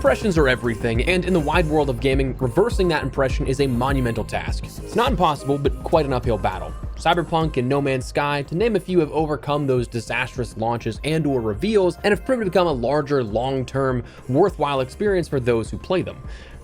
impressions are everything, and in the wide world of gaming, reversing that impression is a monumental task. It's not impossible, but quite an uphill battle. Cyberpunk and No Man's Sky, to name a few, have overcome those disastrous launches and/or reveals and have proven to become a larger, long-term, worthwhile experience for those who play them.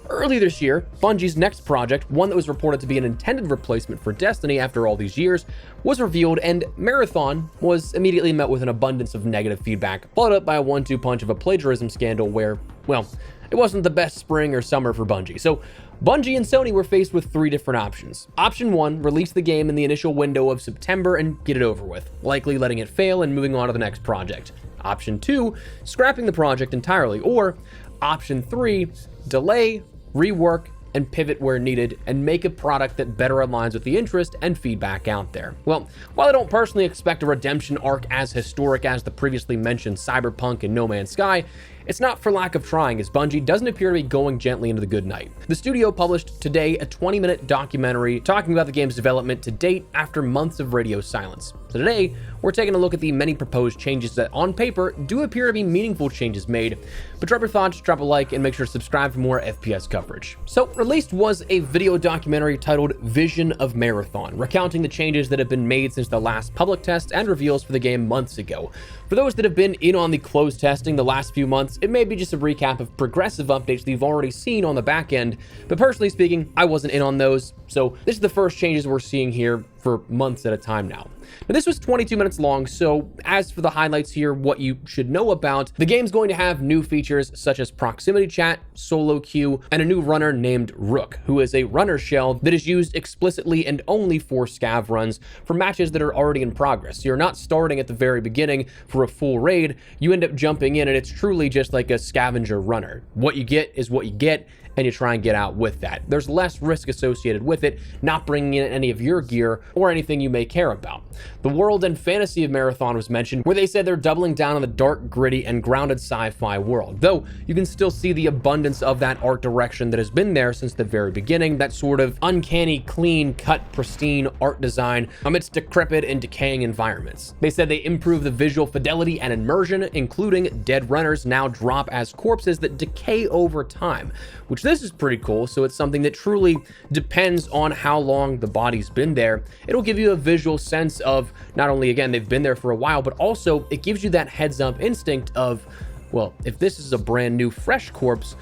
Early this year, Bungie's next project, one that was reported to be an intended replacement for Destiny after all these years, was revealed, and Marathon was immediately met with an abundance of negative feedback, followed up by a 1-2 punch of a plagiarism scandal where, well, it wasn't the best spring or summer for Bungie. So Bungie and Sony were faced with 3 different options. Option 1, release the game in the initial window of September and get it over with, likely letting it fail and moving on to the next project. Option 2, scrapping the project entirely. Or Option 3, delay, rework, and pivot where needed, and make a product that better aligns with the interest and feedback out there. Well, while I don't personally expect a redemption arc as historic as the previously mentioned Cyberpunk and No Man's Sky, it's not for lack of trying, as Bungie doesn't appear to be going gently into the good night. The studio published today a 20-minute documentary talking about the game's development to date after months of radio silence. So today, we're taking a look at the many proposed changes that on paper do appear to be meaningful changes made. But drop your thoughts, drop a like, and make sure to subscribe for more FPS coverage. So released was a video documentary titled Vision of Marathon, recounting the changes that have been made since the last public test and reveals for the game months ago. For those that have been in on the closed testing the last few months, it may be just a recap of progressive updates that you've already seen on the back end, but personally speaking, I wasn't in on those, so this is the first changes we're seeing here for months at a time now. Now, this was 22 minutes long, so as for the highlights here, what you should know about, the game's going to have new features such as proximity chat, solo queue, and a new runner named Rook, who is a runner shell that is used explicitly and only for scav runs for matches that are already in progress. So you're not starting at the very beginning for a full raid, you end up jumping in and it's truly just like a scavenger runner. What you get is what you get, and you try and get out with that. There's less risk associated with it, not bringing in any of your gear or anything you may care about. The world and fantasy of Marathon was mentioned, where they said they're doubling down on the dark, gritty, and grounded sci-fi world, though you can still see the abundance of that art direction that has been there since the very beginning, that sort of uncanny, clean, cut, pristine art design amidst decrepit and decaying environments. They said they improve the visual fidelity and immersion, including dead runners now drop as corpses that decay over time, which this is pretty cool. So it's something that truly depends on how long the body's been there. It'll give you a visual sense of not only, again, they've been there for a while, but also it gives you that heads up instinct of, well, if this is a brand new fresh corpse,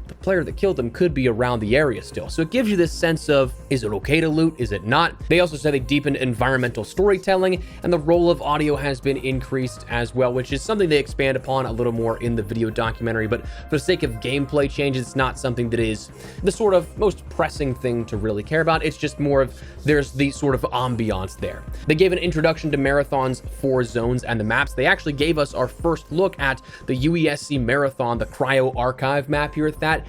the player that killed them could be around the area still. So it gives you this sense of, is it okay to loot? Is it not? They also said they deepened environmental storytelling, and the role of audio has been increased as well, which is something they expand upon a little more in the video documentary. But for the sake of gameplay changes, it's not something that is the sort of most pressing thing to really care about. It's just more of, there's the sort of ambiance there. They gave an introduction to Marathon's 4 zones and the maps. They actually gave us our first look at the UESC Marathon, the Cryo Archive map here at that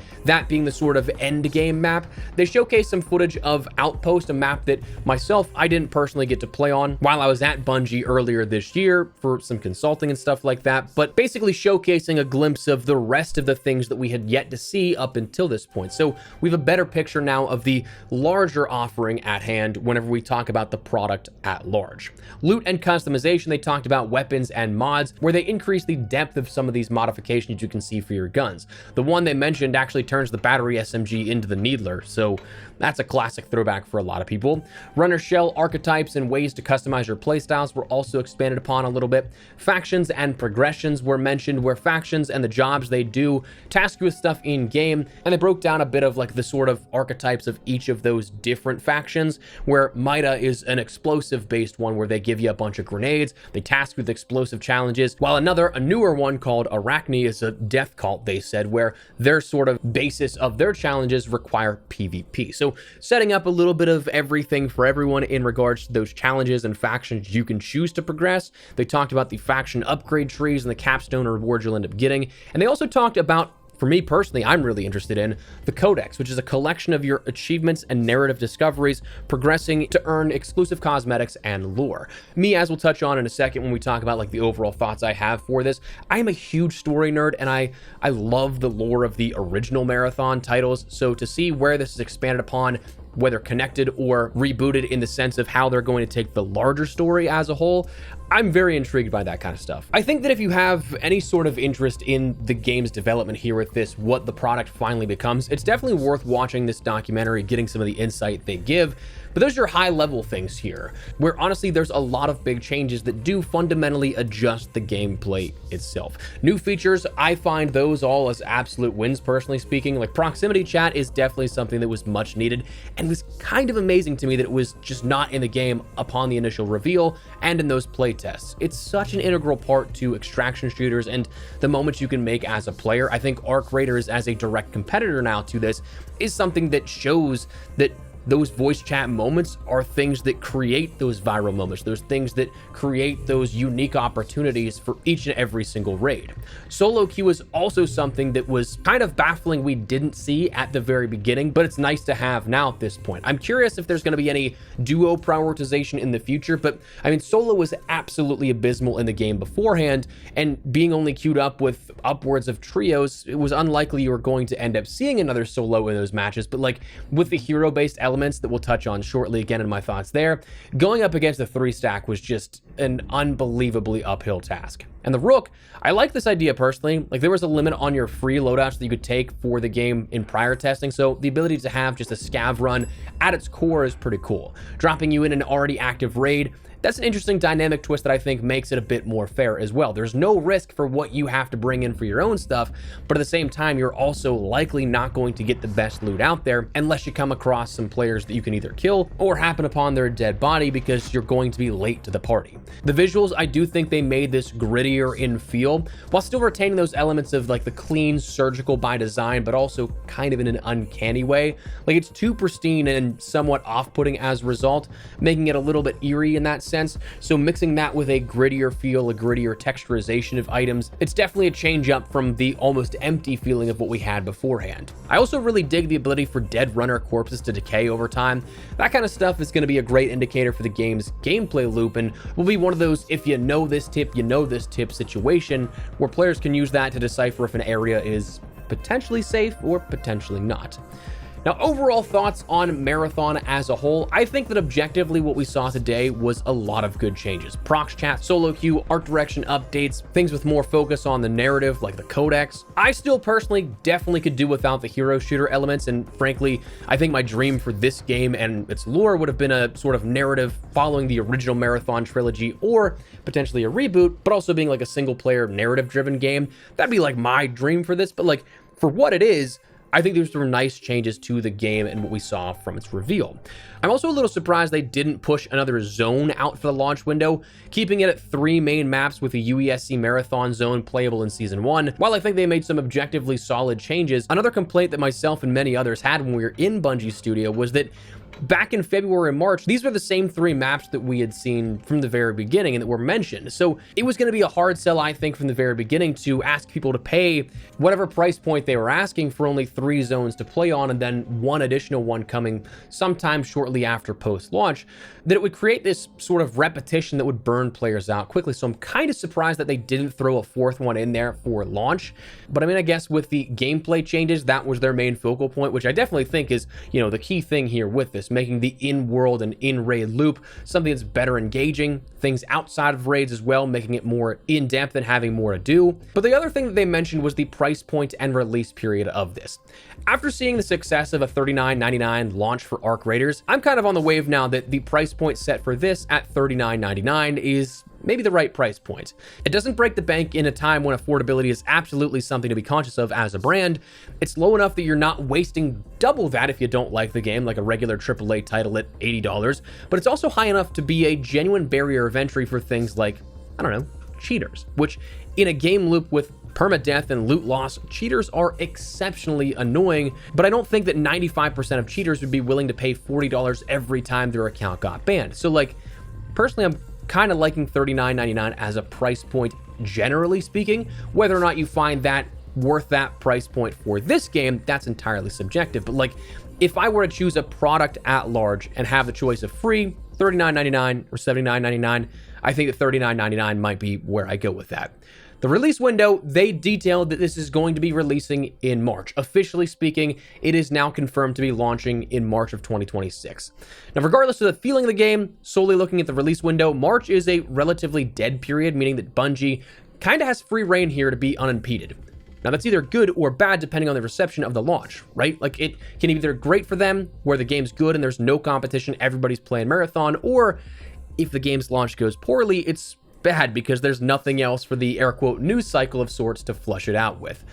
being the sort of end game map. They showcased some footage of Outpost, a map that myself, I didn't personally get to play on while I was at Bungie earlier this year for some consulting and stuff like that, but basically showcasing a glimpse of the rest of the things that we had yet to see up until this point. So we have a better picture now of the larger offering at hand whenever we talk about the product at large. Loot and customization, they talked about weapons and mods, where they increase the depth of some of these modifications you can see for your guns. The one they mentioned actually turns the battery SMG into the Needler, so that's a classic throwback for a lot of people. Runner shell archetypes and ways to customize your playstyles were also expanded upon a little bit. Factions and progressions were mentioned, where factions and the jobs they do task you with stuff in game, and they broke down a bit of like the sort of archetypes of each of those different factions, where Mida is an explosive based one where they give you a bunch of grenades, they task you with explosive challenges, while a newer one called Arachne is a death cult, they said, where their sort of basis of their challenges require PvP. So setting up a little bit of everything for everyone in regards to those challenges and factions you can choose to progress. They talked about the faction upgrade trees and the capstone rewards you'll end up getting. And they also talked about, for me personally, I'm really interested in the Codex, which is a collection of your achievements and narrative discoveries progressing to earn exclusive cosmetics and lore. Me, as we'll touch on in a second when we talk about like the overall thoughts I have for this, I am a huge story nerd and I love the lore of the original Marathon titles. So to see where this is expanded upon whether connected or rebooted in the sense of how they're going to take the larger story as a whole. I'm very intrigued by that kind of stuff. I think that if you have any sort of interest in the game's development here with this, what the product finally becomes, it's definitely worth watching this documentary, getting some of the insight they give. But those are high level things here, where honestly, there's a lot of big changes that do fundamentally adjust the gameplay itself. New features, I find those all as absolute wins, personally speaking. Like proximity chat is definitely something that was much needed, and was kind of amazing to me that it was just not in the game upon the initial reveal and in those play tests. It's such an integral part to extraction shooters and the moments you can make as a player. I think Arc Raiders, as a direct competitor now to this, is something that shows that those voice chat moments are things that create those viral moments, those things that create those unique opportunities for each and every single raid. Solo queue is also something that was kind of baffling we didn't see at the very beginning, but it's nice to have now at this point. I'm curious if there's going to be any duo prioritization in the future, but I mean, solo was absolutely abysmal in the game beforehand, and being only queued up with upwards of trios, it was unlikely you were going to end up seeing another solo in those matches. But like with the hero-based elements that we'll touch on shortly again in my thoughts there, going up against the 3-stack was just an unbelievably uphill task. And the Rook, I like this idea personally. Like there was a limit on your free loadouts that you could take for the game in prior testing, so the ability to have just a scav run at its core is pretty cool. Dropping you in an already active raid, that's an interesting dynamic twist that I think makes it a bit more fair as well. There's no risk for what you have to bring in for your own stuff, but at the same time, you're also likely not going to get the best loot out there unless you come across some players that you can either kill or happen upon their dead body because you're going to be late to the party. The visuals, I do think they made this grittier in feel while still retaining those elements of like the clean, surgical by design, but also kind of in an uncanny way. Like it's too pristine and somewhat off-putting as a result, making it a little bit eerie in that sense. So mixing that with a grittier feel, a grittier texturization of items, it's definitely a change up from the almost empty feeling of what we had beforehand. I also really dig the ability for dead runner corpses to decay over time. That kind of stuff is going to be a great indicator for the game's gameplay loop, and will be one of those if you know this tip, you know this tip situation where players can use that to decipher if an area is potentially safe or potentially not. Now, overall thoughts on Marathon as a whole, I think that objectively what we saw today was a lot of good changes. Prox chat, solo queue, art direction updates, things with more focus on the narrative like the codex. I still personally definitely could do without the hero shooter elements, and frankly, I think my dream for this game and its lore would have been a sort of narrative following the original Marathon trilogy, or potentially a reboot, but also being like a single player narrative driven game. That'd be like my dream for this, but like for what it is, I think these were nice changes to the game and what we saw from its reveal. I'm also a little surprised they didn't push another zone out for the launch window, keeping it at 3 main maps with the UESC Marathon zone playable in Season 1. While I think they made some objectively solid changes, another complaint that myself and many others had when we were in Bungie Studio was that back in February and March, these were the same 3 maps that we had seen from the very beginning and that were mentioned. So it was going to be a hard sell, I think, from the very beginning to ask people to pay whatever price point they were asking for only 3 zones to play on, and then 1 additional one coming sometime shortly after post-launch, that it would create this sort of repetition that would burn players out quickly. So I'm kind of surprised that they didn't throw a 4th one in there for launch. But I mean, I guess with the gameplay changes, that was their main focal point, which I definitely think is, you know, the key thing here with this, making the in-world and in-raid loop something that's better engaging, things outside of raids as well, making it more in-depth and having more to do. But the other thing that they mentioned was the price point and release period of this. After seeing the success of a $39.99 launch for Arc Raiders, I'm kind of on the wave now that the price point set for this at $39.99 is maybe the right price point. It doesn't break the bank in a time when affordability is absolutely something to be conscious of as a brand. It's low enough that you're not wasting double that if you don't like the game, like a regular AAA title at $80, but it's also high enough to be a genuine barrier of entry for things like, I don't know, cheaters, which in a game loop with permadeath and loot loss, cheaters are exceptionally annoying, but I don't think that 95% of cheaters would be willing to pay $40 every time their account got banned. So like, personally, I'm kind of liking $39.99 as a price point, generally speaking. Whether or not you find that worth that price point for this game, that's entirely subjective. But like, if I were to choose a product at large and have the choice of free, $39.99 or $79.99, I think that $39.99 might be where I go with that. The release window, they detailed that this is going to be releasing in March. Officially speaking, it is now confirmed to be launching in March of 2026. Now, regardless of the feeling of the game, solely looking at the release window, March is a relatively dead period, meaning that Bungie kind of has free reign here to be unimpeded. Now, that's either good or bad depending on the reception of the launch, right? Like, it can either great for them, where the game's good and there's no competition, everybody's playing Marathon, or if the game's launch goes poorly, it's bad because there's nothing else for the air quote news cycle of sorts to flush it out with.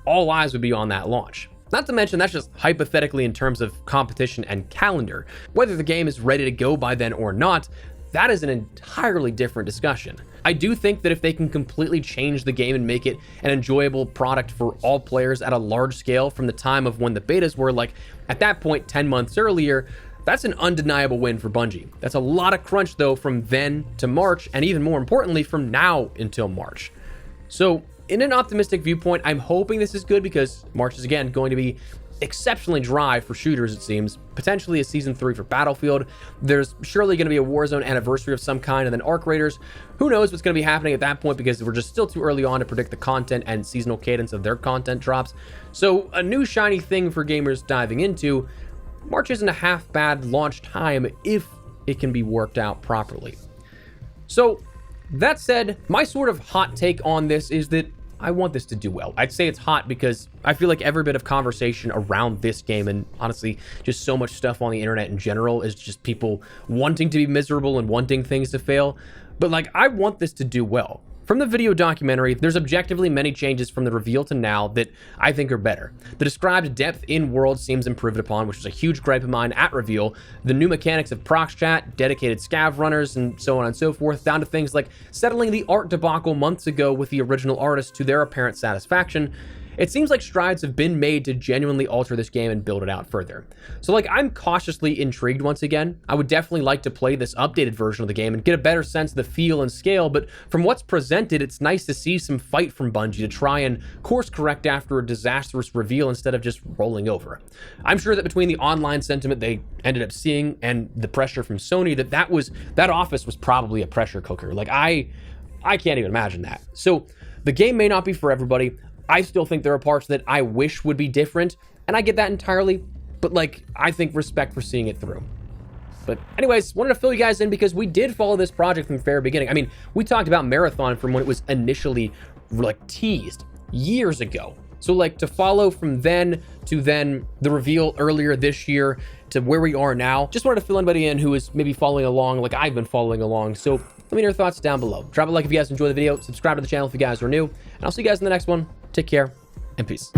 All eyes would be on that launch. Not to mention that's just hypothetically in terms of competition and calendar. Whether the game is ready to go by then or not, that is an entirely different discussion. I do think that if they can completely change the game and make it an enjoyable product for all players at a large scale from the time of when the betas were, like at that point 10 months earlier, that's an undeniable win for Bungie. That's a lot of crunch though from then to March, and even more importantly from now until March. So in an optimistic viewpoint, I'm hoping this is good because March is again going to be exceptionally dry for shooters, it seems. Potentially a season 3 for Battlefield. There's surely going to be a Warzone anniversary of some kind, and then Arc Raiders. Who knows what's going to be happening at that point because we're just still too early on to predict the content and seasonal cadence of their content drops. So a new shiny thing for gamers diving into. March isn't a half bad launch time if it can be worked out properly. So that said, my sort of hot take on this is that I want this to do well. I'd say it's hot because I feel like every bit of conversation around this game, and honestly, just so much stuff on the internet in general, is just people wanting to be miserable and wanting things to fail. But like, I want this to do well. From the video documentary, there's objectively many changes from the reveal to now that I think are better. The described depth in world seems improved upon, which was a huge gripe of mine at reveal. The new mechanics of prox chat, dedicated scav runners, and so on and so forth, down to things like settling the art debacle months ago with the original artist to their apparent satisfaction. It seems like strides have been made to genuinely alter this game and build it out further. So like, I'm cautiously intrigued once again. I would definitely like to play this updated version of the game and get a better sense of the feel and scale, but from what's presented, it's nice to see some fight from Bungie to try and course correct after a disastrous reveal instead of just rolling over. I'm sure that between the online sentiment they ended up seeing and the pressure from Sony, that office was probably a pressure cooker. Like, I can't even imagine that. So the game may not be for everybody. I still think there are parts that I wish would be different, and I get that entirely, but like, I think respect for seeing it through. But anyways, wanted to fill you guys in because we did follow this project from the very beginning. I mean, we talked about Marathon from when it was initially like teased years ago. So like, to follow from then to then the reveal earlier this year to where we are now, just wanted to fill anybody in who is maybe following along like I've been following along. So let me know your thoughts down below. Drop a like if you guys enjoyed the video, subscribe to the channel if you guys are new, and I'll see you guys in the next one. Take care and peace.